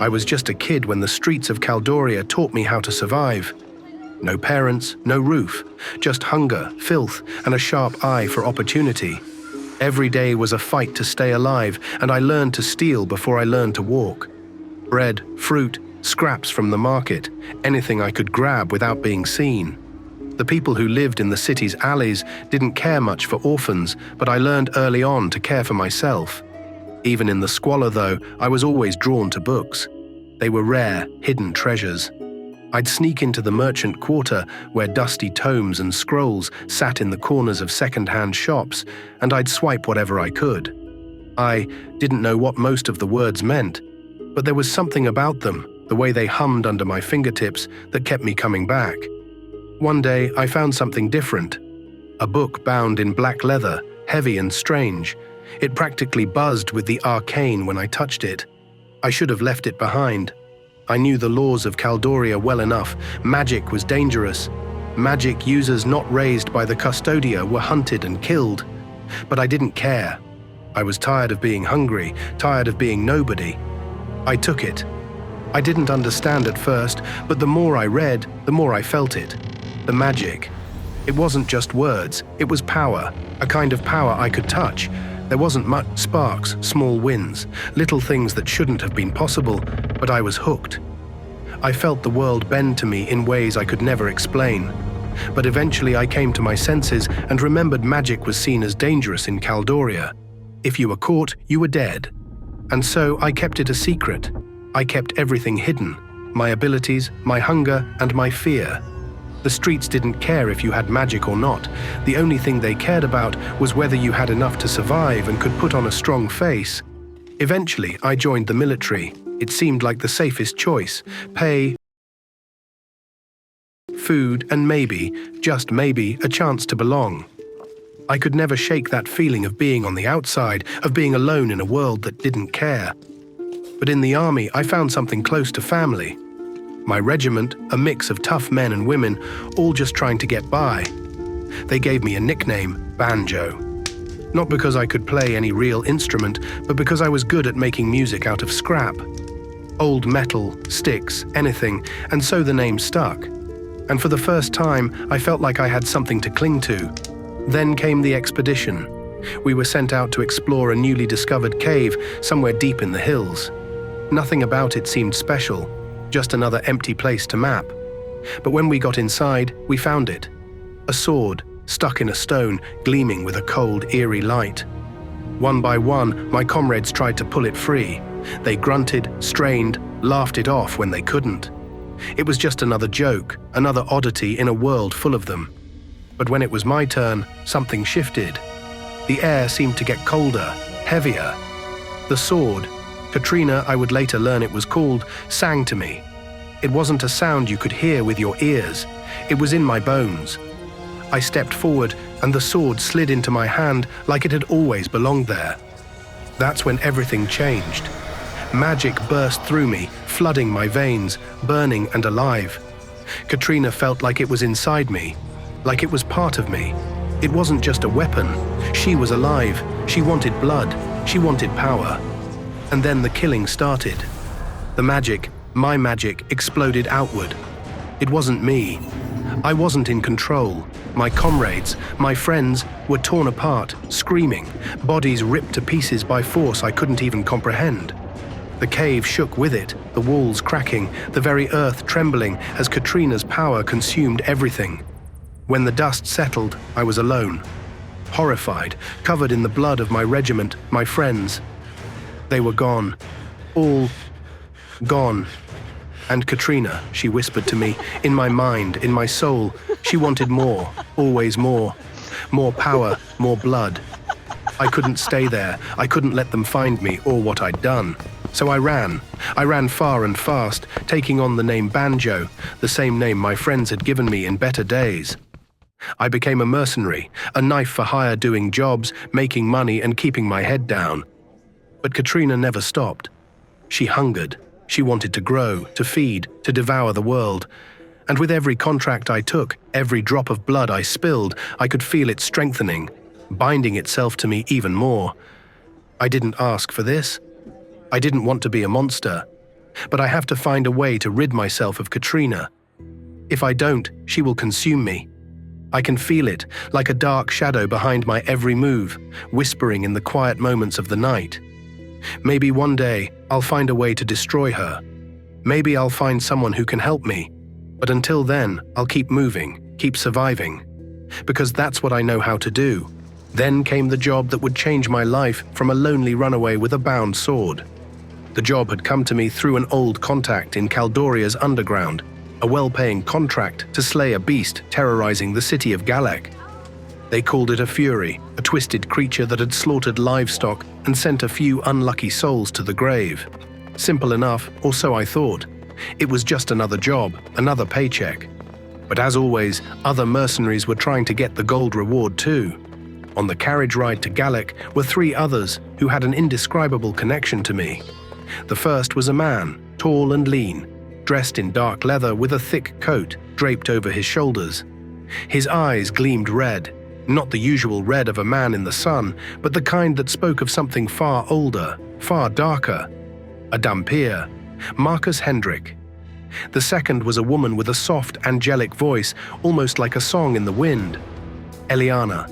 I was just a kid when the streets of Caldoria taught me how to survive. No parents, no roof, just hunger, filth, and a sharp eye for opportunity. Every day was a fight to stay alive, and I learned to steal before I learned to walk. Bread, fruit, scraps from the market, anything I could grab without being seen. The people who lived in the city's alleys didn't care much for orphans, but I learned early on to care for myself. Even in the squalor, though, I was always drawn to books. They were rare, hidden treasures. I'd sneak into the merchant quarter where dusty tomes and scrolls sat in the corners of second-hand shops, and I'd swipe whatever I could. I didn't know what most of the words meant, but there was something about them, the way they hummed under my fingertips, that kept me coming back. One day, I found something different. A book bound in black leather, heavy and strange. It practically buzzed with the arcane when I touched it. I should have left it behind. I knew the laws of Caldoria well enough. Magic was dangerous. Magic users not raised by the Custodia were hunted and killed. But I didn't care. I was tired of being hungry, tired of being nobody. I took it. I didn't understand at first, but the more I read, the more I felt it. The magic. It wasn't just words, it was power, a kind of power I could touch. There wasn't much sparks, small wins, little things that shouldn't have been possible, but I was hooked. I felt the world bend to me in ways I could never explain. But eventually I came to my senses and remembered magic was seen as dangerous in Caldoria. If you were caught, you were dead. And so I kept it a secret. I kept everything hidden, my abilities, my hunger, and my fear. The streets didn't care if you had magic or not. The only thing they cared about was whether you had enough to survive and could put on a strong face. Eventually, I joined the military. It seemed like the safest choice. Pay, food, and maybe, just maybe, a chance to belong. I could never shake that feeling of being on the outside, of being alone in a world that didn't care. But in the army, I found something close to family. My regiment, a mix of tough men and women, all just trying to get by. They gave me a nickname, Banjo. Not because I could play any real instrument, but because I was good at making music out of scrap. Old metal, sticks, anything, and so the name stuck. And for the first time, I felt like I had something to cling to. Then came the expedition. We were sent out to explore a newly discovered cave somewhere deep in the hills. Nothing about it seemed special. Just another empty place to map. But when we got inside, we found it. A sword, stuck in a stone, gleaming with a cold, eerie light. One by one, my comrades tried to pull it free. They grunted, strained, laughed it off when they couldn't. It was just another joke, another oddity in a world full of them. But when it was my turn, something shifted. The air seemed to get colder, heavier. The sword, Katrina, I would later learn it was called, sang to me. It wasn't a sound you could hear with your ears. It was in my bones. I stepped forward, and the sword slid into my hand like it had always belonged there. That's when everything changed. Magic burst through me, flooding my veins, burning and alive. Katrina felt like it was inside me, like it was part of me. It wasn't just a weapon. She was alive. She wanted blood. She wanted power. And then the killing started. The magic, my magic, exploded outward. It wasn't me. I wasn't in control. My comrades, my friends, were torn apart, screaming, bodies ripped to pieces by force I couldn't even comprehend. The cave shook with it, the walls cracking, the very earth trembling as Katrina's power consumed everything. When the dust settled, I was alone, horrified, covered in the blood of my regiment, my friends. They were gone, all gone. And Katrina, she whispered to me, in my mind, in my soul, she wanted more, always more. More power, more blood. I couldn't stay there. I couldn't let them find me or what I'd done. So I ran. I ran far and fast, taking on the name Banjo, the same name my friends had given me in better days. I became a mercenary, a knife for hire doing jobs, making money and keeping my head down. But Katrina never stopped. She hungered. She wanted to grow, to feed, to devour the world. And with every contract I took, every drop of blood I spilled, I could feel it strengthening, binding itself to me even more. I didn't ask for this. I didn't want to be a monster. But I have to find a way to rid myself of Katrina. If I don't, she will consume me. I can feel it, like a dark shadow behind my every move, whispering in the quiet moments of the night. Maybe one day, I'll find a way to destroy her. Maybe I'll find someone who can help me. But until then, I'll keep moving, keep surviving. Because that's what I know how to do. Then came the job that would change my life from a lonely runaway with a bound sword. The job had come to me through an old contact in Caldoria's underground, a well-paying contract to slay a beast terrorizing the city of Galek. They called it a fury, a twisted creature that had slaughtered livestock and sent a few unlucky souls to the grave. Simple enough, or so I thought. It was just another job, another paycheck. But as always, other mercenaries were trying to get the gold reward too. On the carriage ride to Galek were 3 others who had an indescribable connection to me. The first was a man, tall and lean, dressed in dark leather with a thick coat draped over his shoulders. His eyes gleamed red, not the usual red of a man in the sun, but the kind that spoke of something far older, far darker. A Dhampir, Marcus Hendrick. The second was a woman with a soft, angelic voice, almost like a song in the wind. Eliana.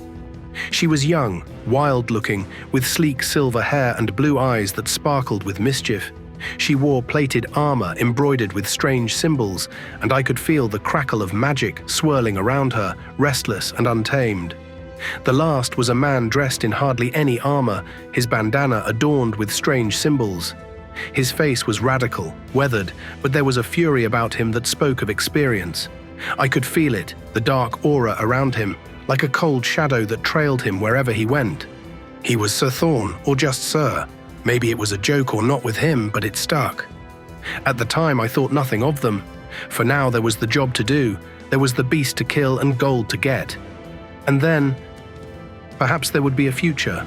She was young, wild-looking, with sleek silver hair and blue eyes that sparkled with mischief. She wore plated armor embroidered with strange symbols, and I could feel the crackle of magic swirling around her, restless and untamed. The last was a man dressed in hardly any armor, his bandana adorned with strange symbols. His face was radical, weathered, but there was a fury about him that spoke of experience. I could feel it, the dark aura around him, like a cold shadow that trailed him wherever he went. He was Sir Thorn, or just Sir. Maybe it was a joke or not with him, but it stuck. At the time, I thought nothing of them. For now, there was the job to do. There was the beast to kill and gold to get. And then, perhaps there would be a future.